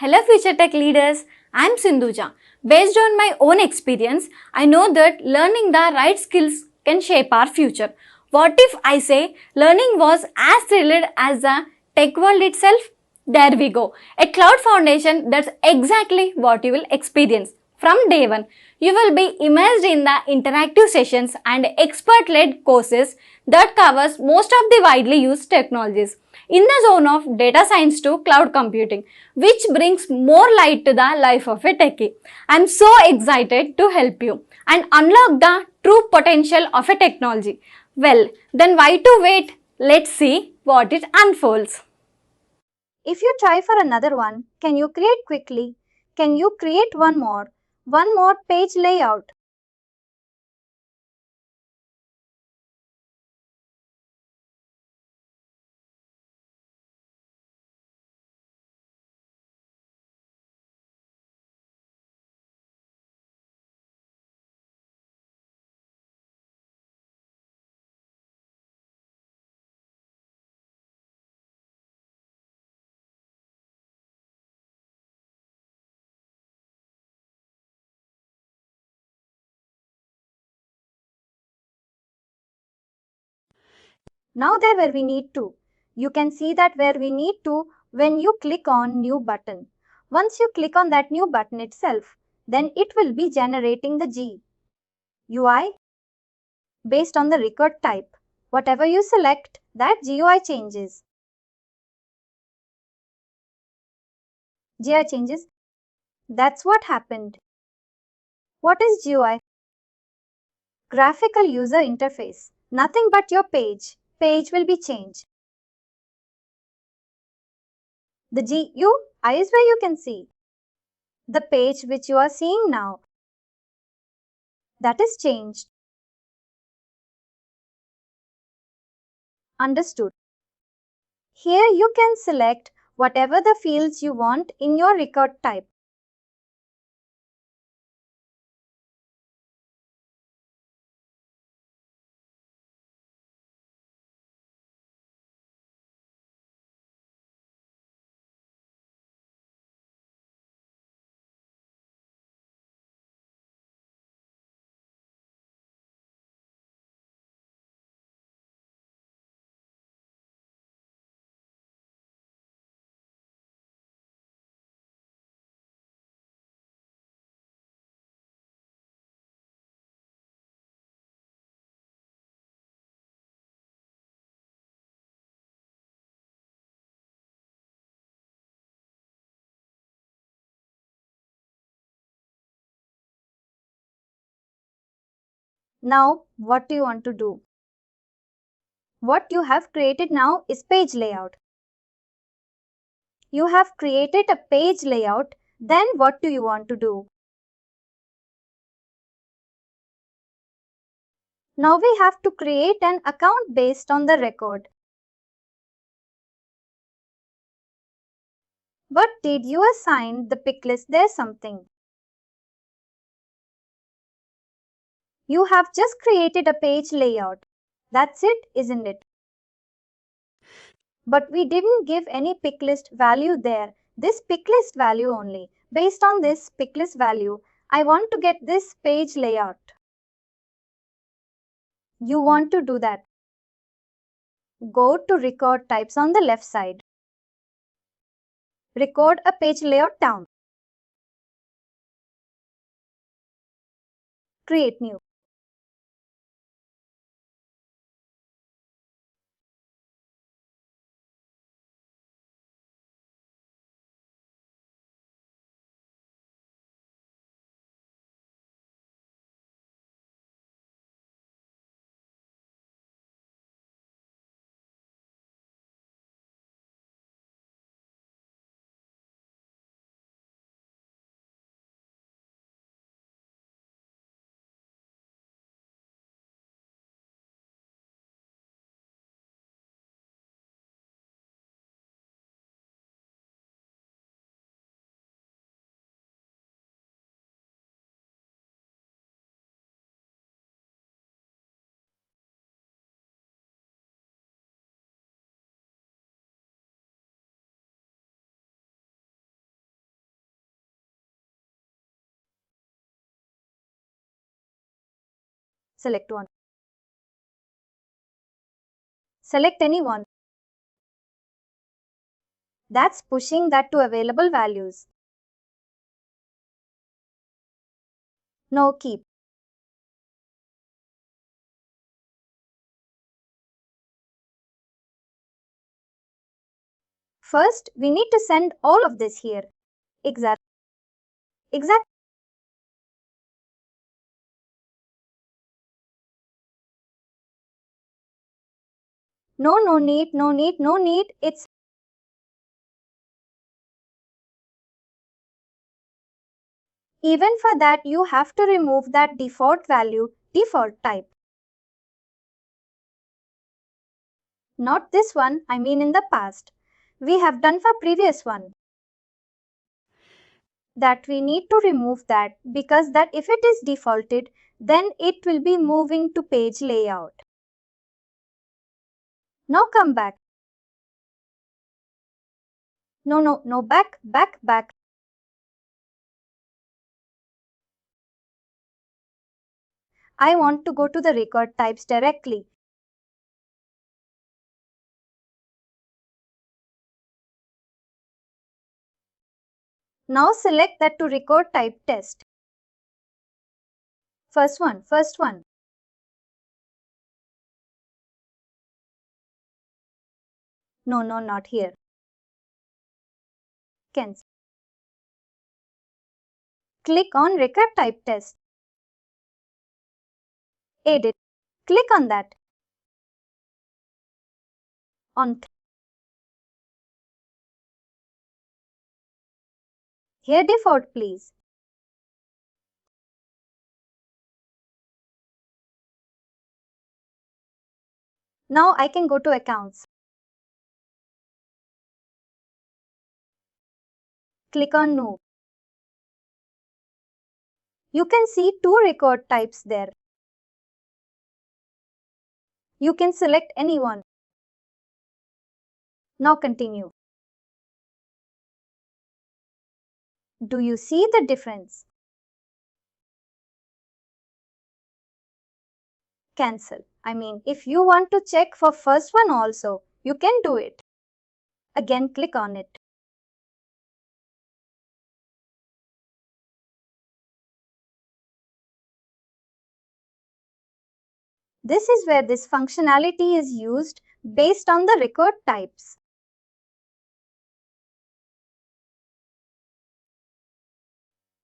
Hello future tech leaders, I am Sindhuja. Based on my own experience, I know that learning the right skills can shape our future. What if I say learning was as thrilled as the tech world itself? There we go. A cloud foundation, that's exactly what you will experience. From day one, you will be immersed in the interactive sessions and expert-led courses that covers most of the widely used technologies in the zone of data science to cloud computing, which brings more light to the life of a techie. I'm so excited to help you and unlock the true potential of a technology. Well, then why to wait? Let's see what it unfolds. If you try for another one, can you create quickly? Can you create one more? One more page layout. Now there where we need to. You can see that where we need to when you click on new button. Once you click on that new button itself, then it will be generating the GUI based on the record type. Whatever you select, that GUI changes. GUI changes. That's what happened. What is GUI? Graphical user interface. Nothing but your page. Page will be changed. The GUI is where you can see the page which you are seeing now. That is changed. Understood. Here you can select whatever the fields you want in your record type. Now, what do you want to do? What you have created now is page layout. You have created a page layout, then what do you want to do? Now we have to create an account based on the record. But did you assign the pick list there something? You have just created a page layout. That's it, isn't it? But we didn't give any pick list value there. This pick list value only. Based on this pick list value, I want to get this page layout. You want to do that. Go to record types on the left side. Record a page layout down. Create new. Select one. Select anyone. That's pushing that to available values. No, keep. First, we need to send all of this here. Exact. No need. It's even for that you have to remove that default value, default type. Not this one, I mean in the past. We have done for previous one. That we need to remove that because that if it is defaulted, then it will be moving to page layout. Now come back. No, back. I want to go to the record types directly. Now select that to record type test. First one. No, not here. Cancel. Click on record type test. Edit. Click on that. On here default please. Now I can go to accounts. Click on new. You can see two record types there. You can select any one. Now continue. Do you see the difference? Cancel. I mean, if you want to check for first one also, you can do it. Again, click on it. This is where this functionality is used based on the record types.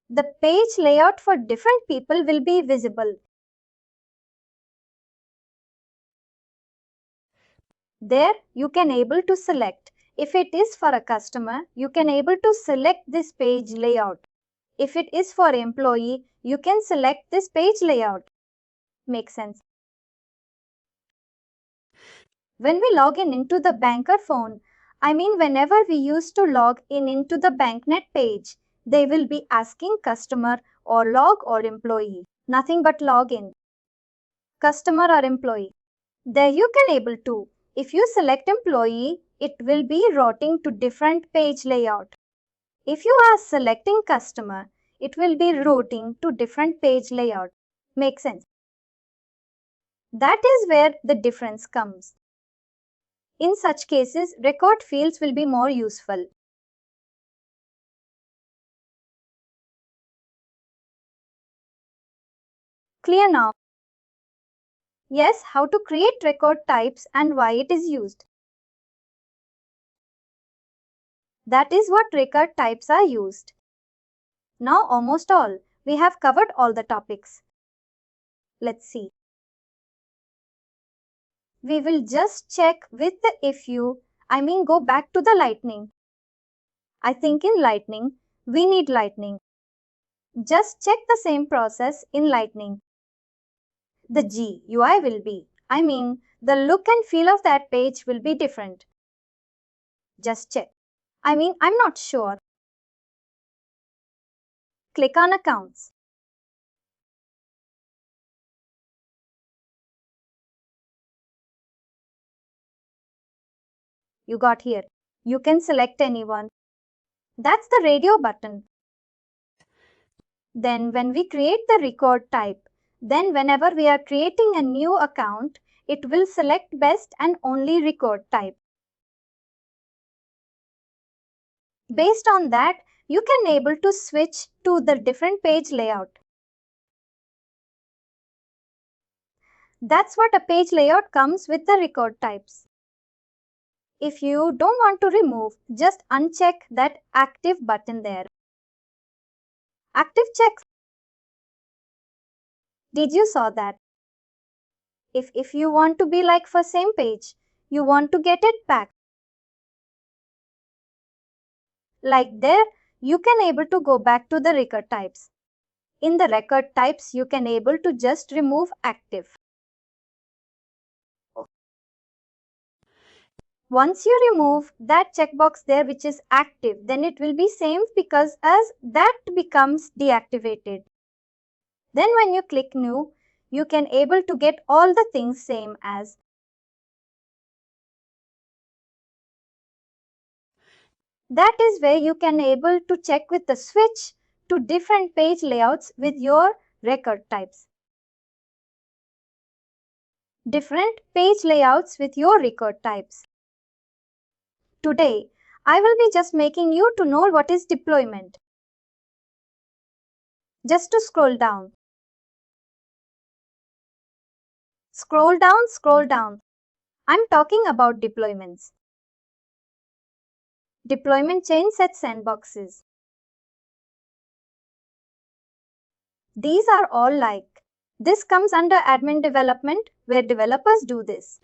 The page layout for different people will be visible. There you can able to select. If it is for a customer, you can able to select this page layout. If it is for employee, you can select this page layout. Makes sense. When we log in into the banker phone, I mean whenever we used to log in into the BankNet page, they will be asking customer or log or employee. Nothing but login. Customer or employee. There you can able to. If you select employee, it will be routing to different page layout. If you are selecting customer, it will be routing to different page layout. Makes sense. That is where the difference comes. In such cases, record fields will be more useful. Clear now? Yes, how to create record types and why it is used. That is what record types are used. Now almost all. We have covered all the topics. Let's see. We will just check with the go back to the Lightning. I think in Lightning, we need Lightning. Just check the same process in Lightning. The GUI will be, the look and feel of that page will be different. Just check. I'm not sure. Click on Accounts. You got here. You can select anyone. That's the radio button. Then when we create the record type, Then whenever we are creating a new account, it will select best and only record type. Based on that, you can able to switch to the different page layout. That's what a page layout comes with the record types. If you don't want to remove, just uncheck that active button there. Active checks. Did you saw that? If you want to be like for same page, you want to get it back. Like there, you can able to go back to the record types. In the record types, you can able to just remove active. Once you remove that checkbox there which is active, then it will be same because as that becomes deactivated. Then when you click new, you can able to get all the things same as. That is where you can able to check with the switch to different page layouts with your record types. Different page layouts with your record types. Today, I will be just making you to know what is deployment. Just to scroll down. Scroll down, scroll down. I'm talking about deployments. Deployment chain set sandboxes. These are all like. This comes under admin development where developers do this.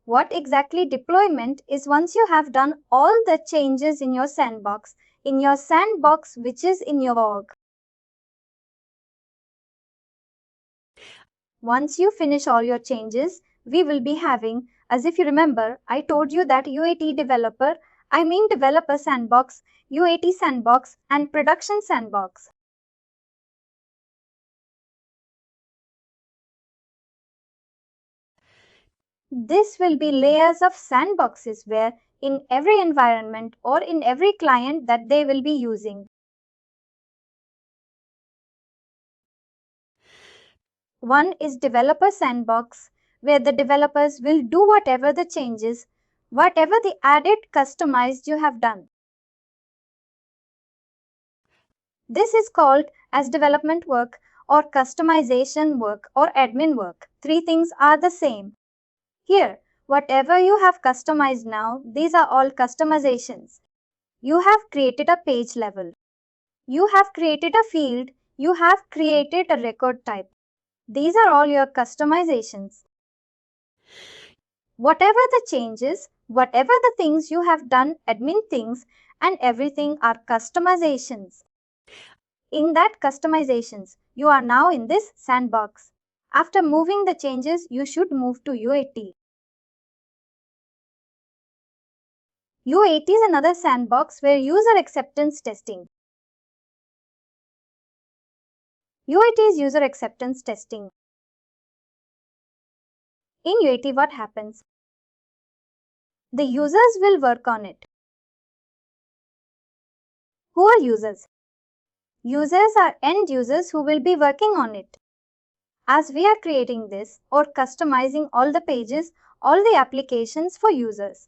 What exactly deployment is once you have done all the changes in your sandbox which is in your org. Once you finish all your changes, we will be having, as if you remember, I told you that UAT developer, I mean developer sandbox, UAT sandbox and production sandbox. This will be layers of sandboxes where in every environment or in every client that they will be using. One is developer sandbox, where the developers will do whatever the changes, whatever the added customized you have done. This is called as development work or customization work or admin work. Three things are the same. Here, whatever you have customized now, these are all customizations. You have created a page level. You have created a field. You have created a record type. These are all your customizations. Whatever the changes, whatever the things you have done, admin things and everything are customizations. In that customizations, you are now in this sandbox. After moving the changes, you should move to UAT. UAT is another sandbox where user acceptance testing. UAT is user acceptance testing. In UAT, what happens? The users will work on it. Who are users? Users are end users who will be working on it. As we are creating this or customizing all the pages, all the applications for users.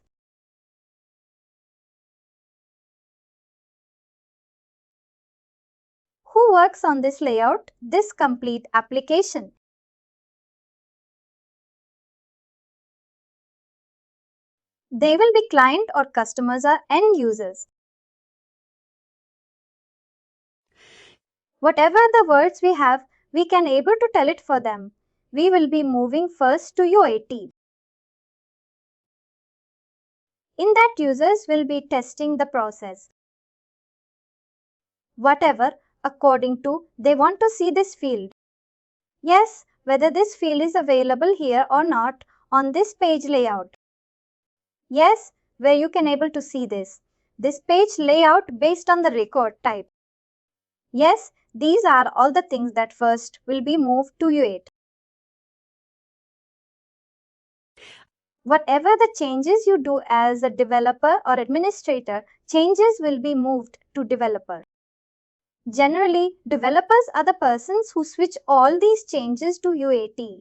Who works on this layout, this complete application? They will be client or customers or end users. Whatever the words we have, we can able to tell it for them. We will be moving first to UAT. In that, users will be testing the process. Whatever, according to, they want to see this field. Yes, whether this field is available here or not on this page layout. Yes, where you can able to see this. This page layout based on the record type. Yes, these are all the things that first will be moved to UAT. Whatever the changes you do as a developer or administrator, changes will be moved to developer. Generally, developers are the persons who switch all these changes to UAT.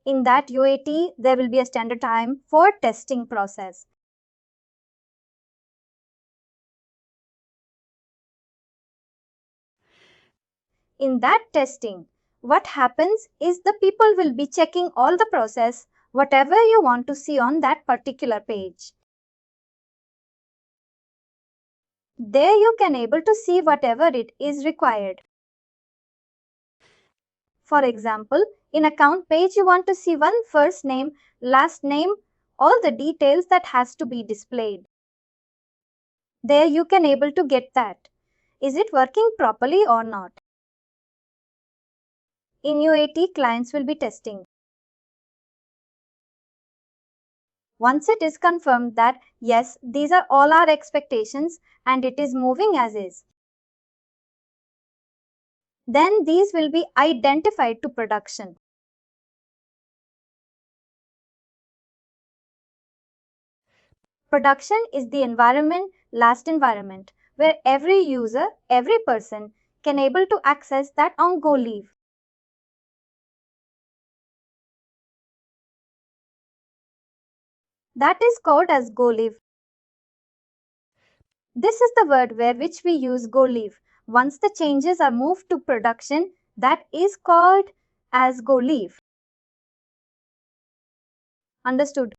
In that UAT, there will be a standard time for testing process. In that testing, what happens is the people will be checking all the process, whatever you want to see on that particular page. There you can able to see whatever it is required. For example, in account page you want to see one first name, last name, all the details that has to be displayed. There you can able to get that. Is it working properly or not? In UAT, clients will be testing. Once it is confirmed that yes, these are all our expectations and it is moving as is, then these will be identified to production. Production is the environment, last environment, where every user, every person can able to access that on go live. That is called as go live. This is the word where which we use go live. Once the changes are moved to production, that is called as go live. Understood?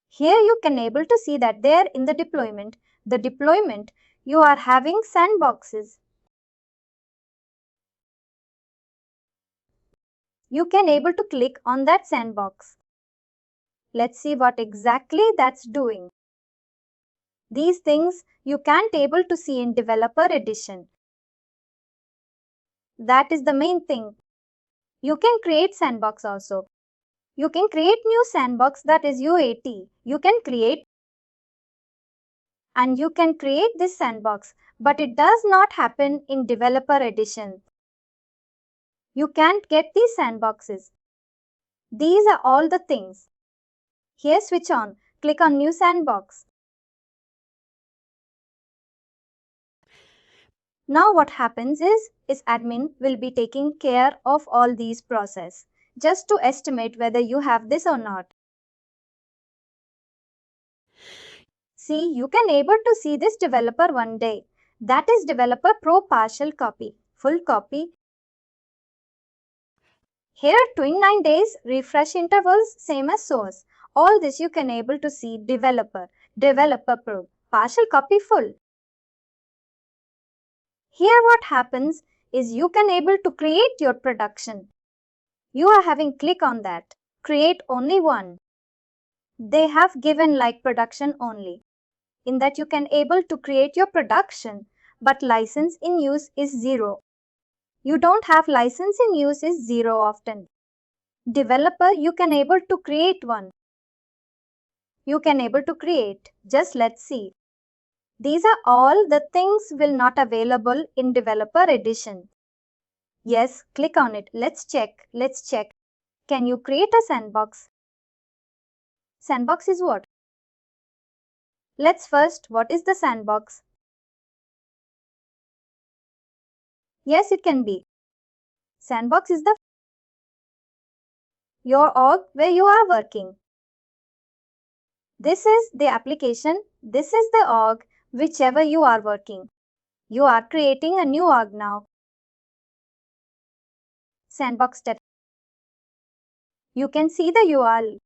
Here you can able to see that there in the deployment, you are having sandboxes. You can able to click on that sandbox. Let's see what exactly that's doing. These things you can't able to see in developer edition. That is the main thing. You can create sandbox also. You can create new sandbox, that is UAT. You can create this sandbox, but it does not happen in developer edition. You can't get these sandboxes. These are all the things. Here switch on, click on new sandbox. Now what happens is admin will be taking care of all these process just to estimate whether you have this or not. See, you can able to see this developer one day. That is developer pro partial copy, full copy. Here 29 days, refresh intervals, same as source. All this you can able to see developer pro, partial copy, full. Here what happens is you can able to create your production. You are having click on that, create only one. They have given like production only. In that you can able to create your production, but license in use is 0. You don't have license in use is 0 often. Developer, you can able to create one. You can able to create. Just let's see. These are all the things will not available in developer edition. Yes, click on it. Let's check. Can you create a sandbox? Sandbox is what? Let's first, what is the sandbox? Yes, it can be. Sandbox is your org where you are working. This is the application. This is the org whichever you are working. You are creating a new org now. Sandbox step. You can see the URL.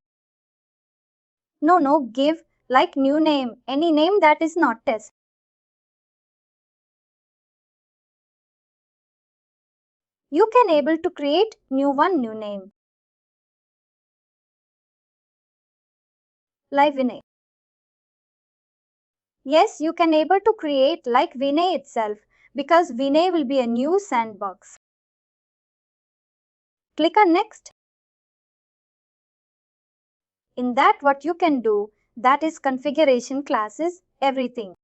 No, give like new name, any name that is not test. You can able to create new name. Like Vinay. Yes, you can able to create like Vinay itself because Vinay will be a new sandbox. Click on next. In that what you can do, that is configuration classes, everything.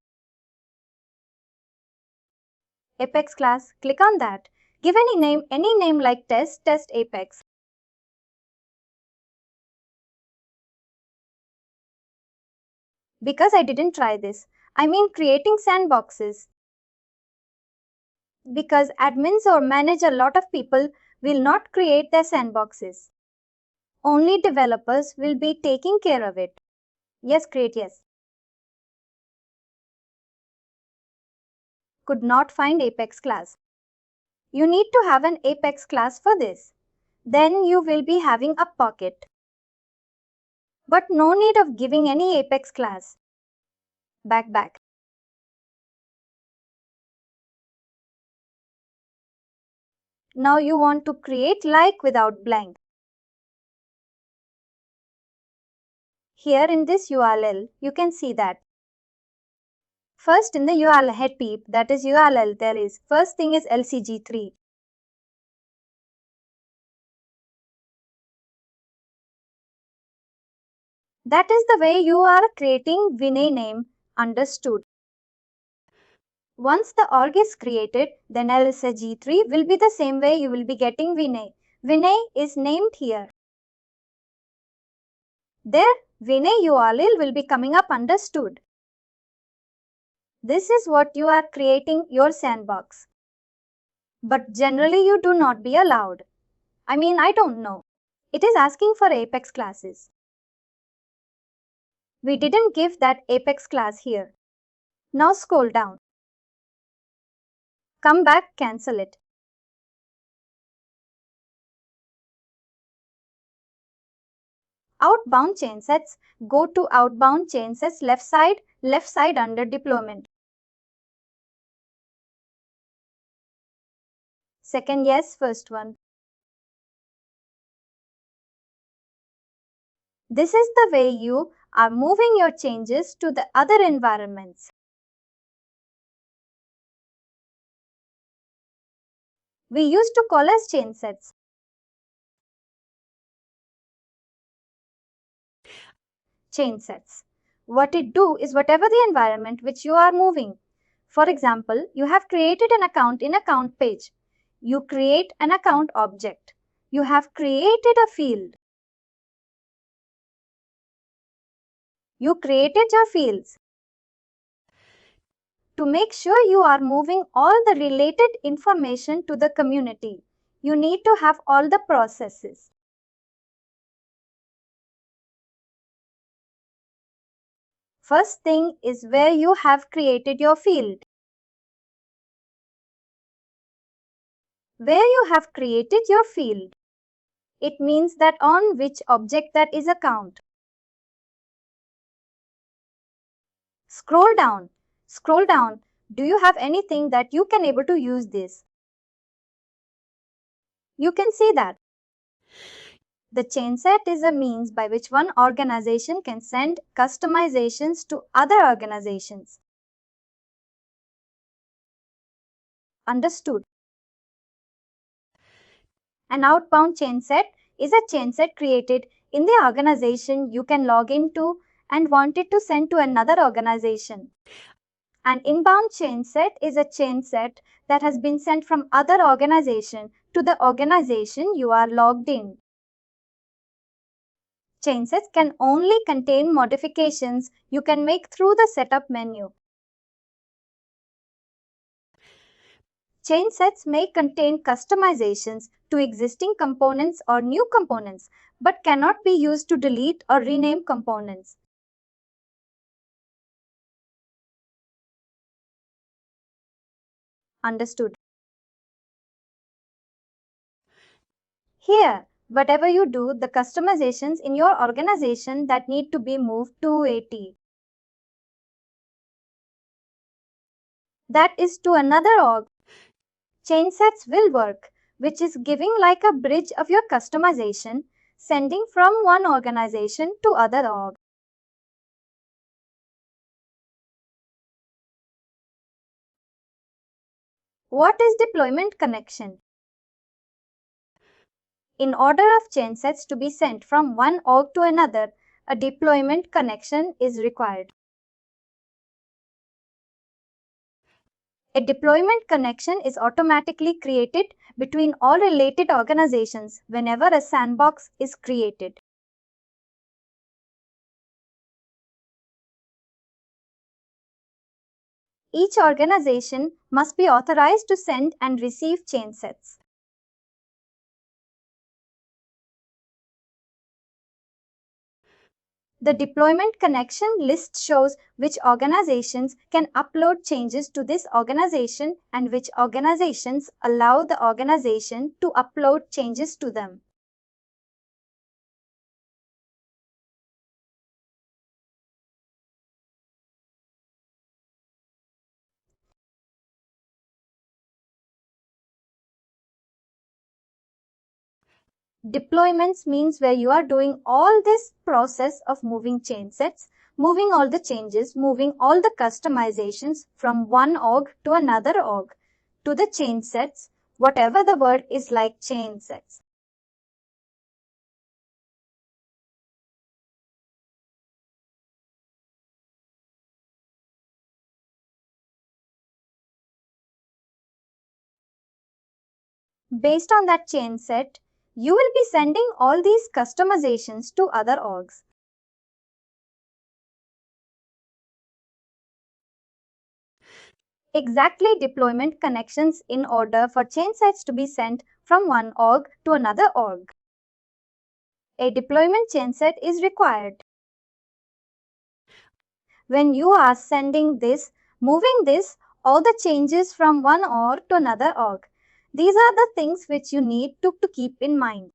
Apex class, click on that. Give any name like test Apex. Because I didn't try this. I mean creating sandboxes. Because admins or manage a lot of people will not create their sandboxes. Only developers will be taking care of it. Yes, great, yes. Could not find Apex class. You need to have an Apex class for this. Then you will be having a pocket. But no need of giving any Apex class. Back. Now you want to create like without blank. Here in this URL, you can see that. First in the URL head peep, that is URL, there is first thing is LCG3. That is the way you are creating Vinay name, understood. Once the org is created, then LCG3 will be the same way you will be getting Vinay. Vinay is named here. There, Vinay URL will be coming up, understood. This is what you are creating your sandbox. But generally you do not be allowed. I mean, I don't know. It is asking for Apex classes. We didn't give that Apex class here. Now scroll down. Come back, cancel it. Outbound chain sets. Go to outbound chain sets left side under deployment. Second yes, first one. This is the way you are moving your changes to the other environments. We used to call as chain sets. Chain sets. What it do is whatever the environment which you are moving. For example, you have created an account in account page. You create an account object. You have created a field. You created your fields. To make sure you are moving all the related information to the community, you need to have all the processes. First thing is where you have created your field. Where you have created your field, it means that on which object that is account. Scroll down. Do you have anything that you can able to use this? You can see that. The chain set is a means by which one organization can send customizations to other organizations. Understood? An outbound chain set is a chain set created in the organization you can log into and want it to send to another organization. An inbound chain set is a chain set that has been sent from other organization to the organization you are logged in. Chain sets can only contain modifications you can make through the setup menu. Chain sets may contain customizations to existing components or new components, but cannot be used to delete or rename components. Understood? Here, whatever you do, the customizations in your organization that need to be moved to AT. That is to another org. Chain sets will work, which is giving like a bridge of your customization, sending from one organization to other org. What is deployment connection? In order of chain sets to be sent from one org to another, a deployment connection is required. A deployment connection is automatically created between all related organizations whenever a sandbox is created. Each organization must be authorized to send and receive change sets. The deployment connection list shows which organizations can upload changes to this organization and which organizations allow the organization to upload changes to them. Deployments means where you are doing all this process of moving change sets, moving all the changes, moving all the customizations from one org to another org to the change sets, whatever the word is like change sets. Based on that change set, you will be sending all these customizations to other orgs. Exactly deployment connections in order for change sets to be sent from one org to another org. A deployment change set is required. When you are sending this, moving this, all the changes from one org to another org. These are the things which you need to keep in mind.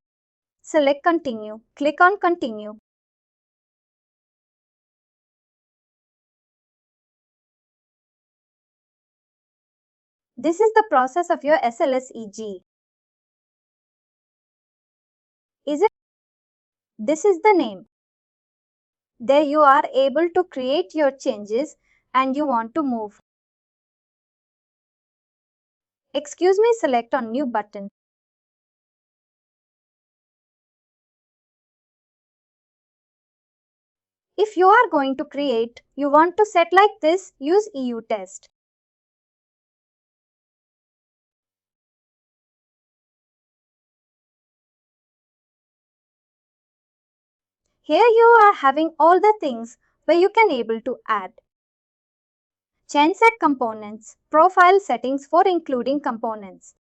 Select Continue. Click on Continue. This is the process of your SLSEG. Is it? This is the name. There you are able to create your changes and you want to move. Excuse me, select on New button. If you are going to create, you want to set like this, use EU test. Here you are having all the things where you can able to add. Change set components, profile settings for including components.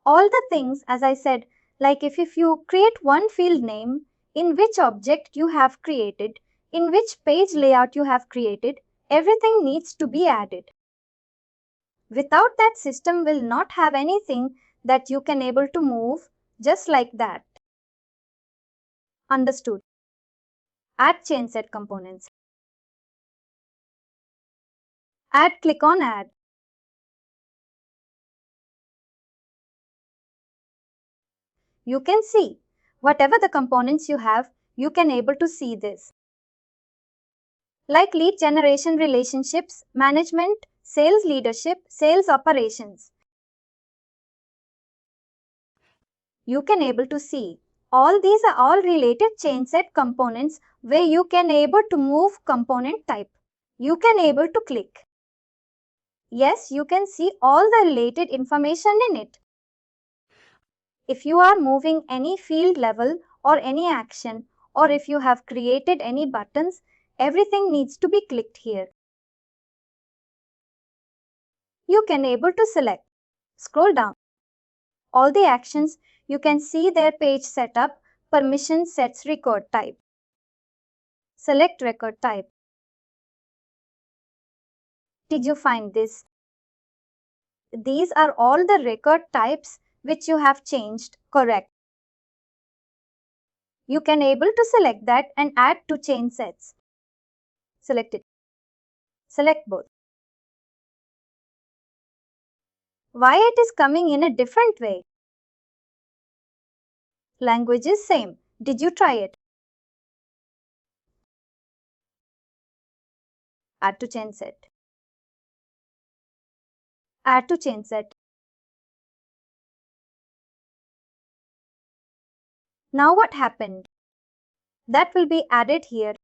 All the things, as I said, like if you create one field name, in which object you have created, in which page layout you have created, everything needs to be added. Without that, system will not have anything that you can able to move just like that. Understood. Add change set components. Click on add. You can see whatever the components you have, you can able to see this. Like lead generation, relationships, management, sales leadership, sales operations. You can able to see all these are all related change set components where you can able to move component type. You can able to click. Yes, you can see all the related information in it. If you are moving any field level or any action, or if you have created any buttons, everything needs to be clicked here. You can able to select. Scroll down. All the actions, you can see their page setup, permission sets record type. Select record type. Did you find this? These are all the record types which you have changed, correct? You can able to select that and add to change sets. Select it. Select both. Why it is coming in a different way? Language is same. Did you try it? Add to change set. Add to change set. Now what happened? That will be added here.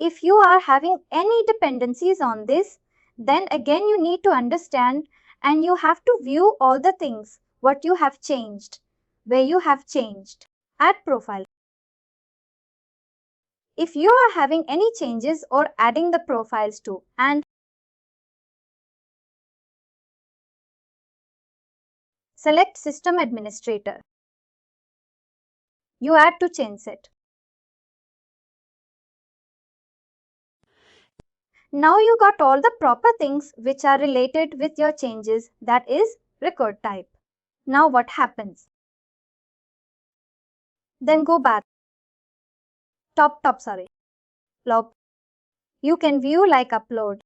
If you are having any dependencies on this, then again you need to understand and you have to view all the things, what you have changed, where you have changed. Add profile. If you are having any changes or adding the profiles to, and select System Administrator. You add to change set. Now you got all the proper things which are related with your changes, that is record type. Now what happens? Then go back. Log. You can view like upload.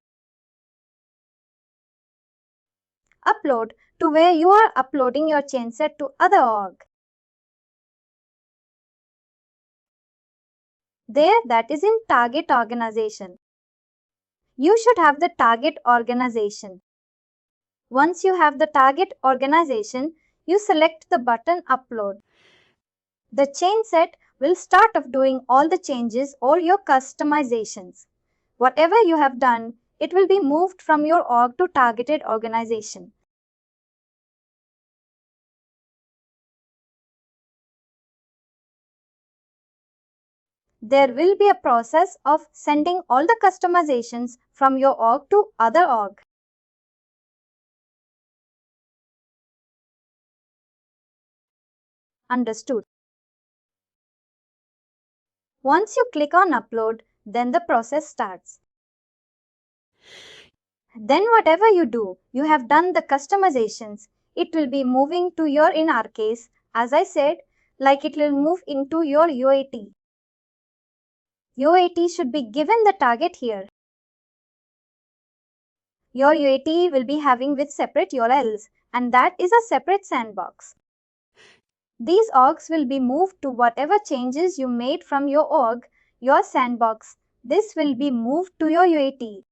Upload to where you are uploading your change set to other org. There, that is in target organization. You should have the target organization. Once you have the target organization, you select the button upload. The change set will start off doing all the changes or your customizations. Whatever you have done, it will be moved from your org to targeted organization. There will be a process of sending all the customizations from your org to other org. Understood. Once you click on upload, then the process starts. Then whatever you do, you have done the customizations. It will be moving to your, in our case, as I said, like it will move into your UAT. UAT should be given the target here. Your UAT will be having with separate URLs, and that is a separate sandbox. These orgs will be moved to whatever changes you made from your org, your sandbox. This will be moved to your UAT.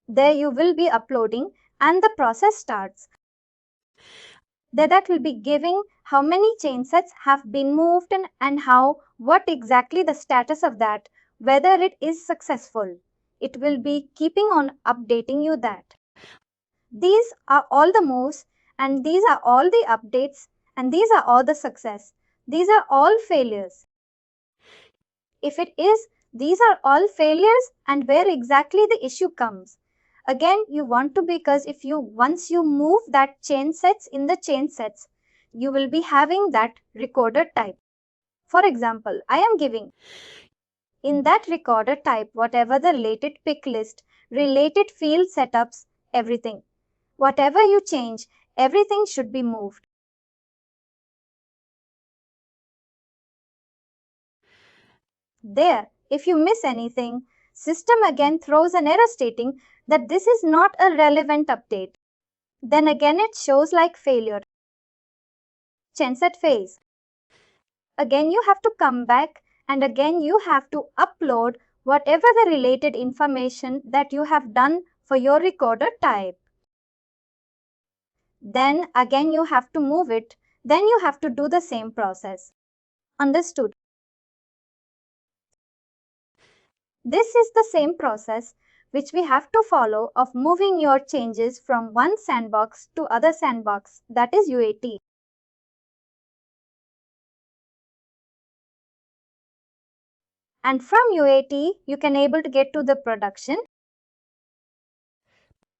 There you will be uploading and the process starts. There that will be giving how many change sets have been moved and how, what exactly the status of that, whether it is successful. It will be keeping on updating you that. These are all the moves and these are all the updates and these are all the success. These are all failures. If it is, these are all failures and where exactly the issue comes. Again, you want to, because if you, once you move that change sets in the change sets, you will be having that recorder type. For example, I am giving in that recorder type whatever the related pick list, related field setups, everything. Whatever you change, everything should be moved. There, if you miss anything, system again throws an error stating that this is not a relevant update. Then again it shows like failure. Change set phase. Again you have to come back and again you have to upload whatever the related information that you have done for your recorder type. Then again you have to move it. Then you have to do the same process. Understood? This is the same process which we have to follow of moving your changes from one sandbox to other sandbox, that is UAT. And from UAT, you can able to get to the production.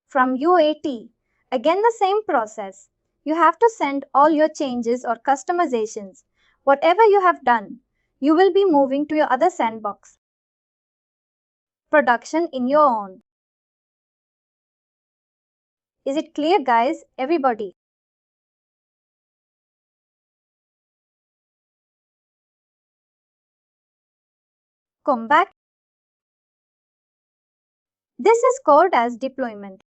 From UAT, again the same process. You have to send all your changes or customizations. Whatever you have done, you will be moving to your other sandbox. Production in your own. Is it clear, guys? Everybody? Come back. This is called as deployment.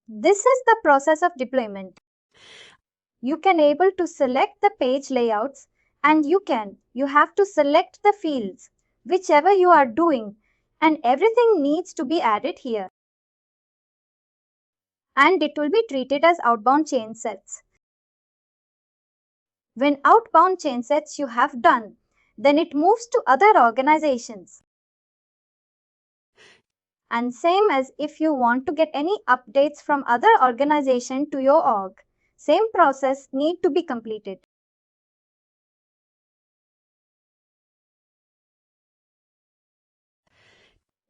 This is the process of deployment. You can able to select the page layouts and you have to select the fields, whichever you are doing, and everything needs to be added here. And it will be treated as outbound change sets. When outbound change sets you have done, then it moves to other organizations. And same as if you want to get any updates from other organization to your org, Same process need to be completed.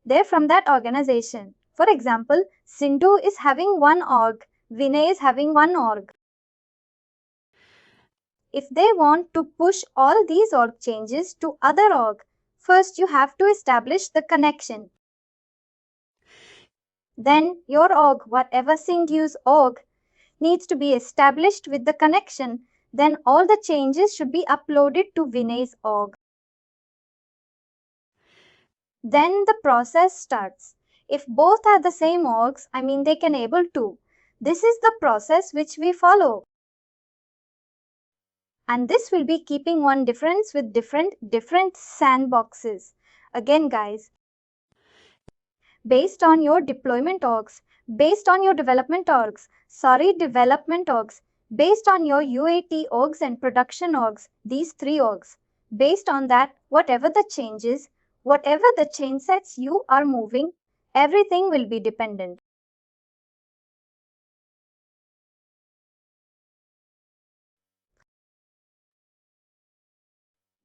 They're from that organization. For example, Sindhu is having one org, Vinay is having one org. If they want to push all these org changes to other org, first you have to establish the connection. Then your org, whatever Sindhu's org, needs to be established with the connection. Then all the changes should be uploaded to Vinay's org. Then the process starts. If both are the same orgs, they can able to. This is the process which we follow. And this will be keeping one difference with different sandboxes. Again guys, based on your deployment orgs, based on your development orgs, based on your UAT orgs and production orgs, these three orgs. Based on that, whatever the changes, whatever the change sets you are moving, everything will be dependent.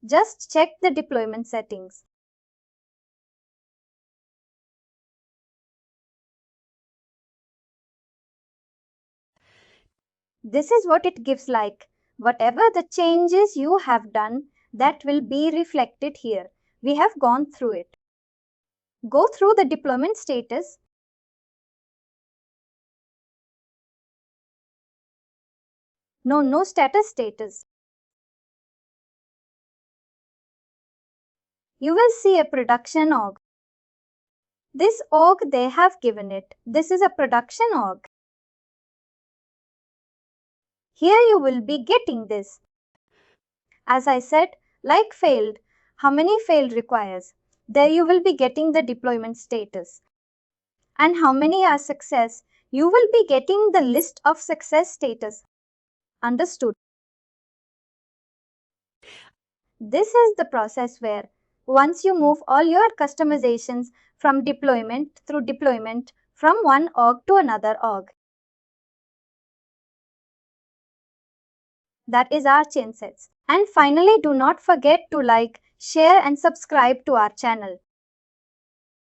Just check the deployment settings. This is what it gives like. Whatever the changes you have done, that will be reflected here. We have gone through it. Go through the deployment status. No status. You will see a production org. This org they have given it. This is a production org. Here you will be getting this. As I said, like failed, how many failed requires. There you will be getting the deployment status. And how many are success, you will be getting the list of success status. Understood? This is the process where once you move all your customizations from deployment from one org to another org. That is our change sets. And finally, do not forget to like, share and subscribe to our channel.